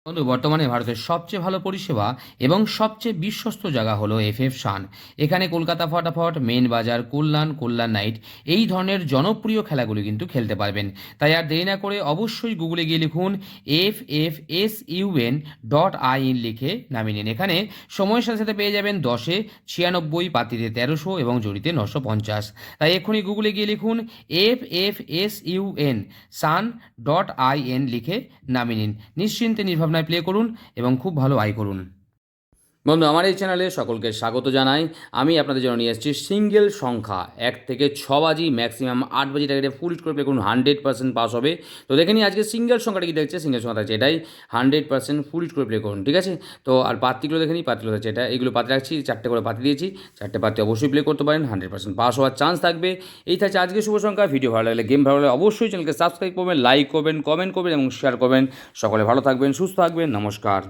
বন্ধু, বর্তমানে ভারতের সবচেয়ে ভালো পরিষেবা এবং সবচেয়ে বিশ্বস্ত জায়গা হলো এফএফ শান। এখানে কলকাতা ফটাফট, মেন বাজার, কল্যাণ নাইট এই ধরনের জনপ্রিয় খেলাগুলি কিন্তু খেলতে পারবেন। তাই আর দেরি না করে অবশ্যই গুগলে গিয়ে লিখুন FFSUN.in লিখে নামিয়ে নিন। এখানে সময়ের সাথে সাথে পেয়ে যাবেন 10-এ 96, পাতিতে 1300 এবং জড়িতে 950। তাই এক্ষুনি গুগলে গিয়ে লিখুন FFSUN লিখে নামিয়ে নিন। নিশ্চিন্তে নির্ভাবনায় প্লে করুন এবং খুব ভালো আয় করুন। বন্ধু, আমার এই চ্যানেলে সকলকে স্বাগত জানাই। আমি আপনাদের জন্য নিয়ে এসেছি সিঙ্গেল সংখ্যা 1 থেকে 6 বাজি, ম্যাক্সিমাম 8 বাজি টার্গেটে ফুল হিট করে প্লে করুন, 100% পাস হবে। তো দেখে নিই আজকে সিঙ্গেল সংখ্যাটা কি দেখছে। সিঙ্গেল সংখ্যা থাকছে এটাই, 100% ফুল হিট করে প্লে করুন, ঠিক আছে। তো আর পাত্তিগুলো দেখে নিই, পাত্তিগুলো থাকছে এটা, এগুলো পাতি রাখছি, 4টে করে পাতি দিয়েছি, 4টে পাতি অবশ্যই প্লে করতে পারেন, 100% পাস হওয়ার চান্স থাকবে। এই থাকছে আজকে শুভ সংখ্যা। ভিডিও ভালো লাগলে, গেম ভালো লাগলে অবশ্যই চ্যানেলকে সাবস্ক্রাইব করবেন, লাইক করবেন, কমেন্ট করবেন এবং শেয়ার করবেন। সকলে ভালো থাকবেন, সুস্থ থাকবেন, নমস্কার।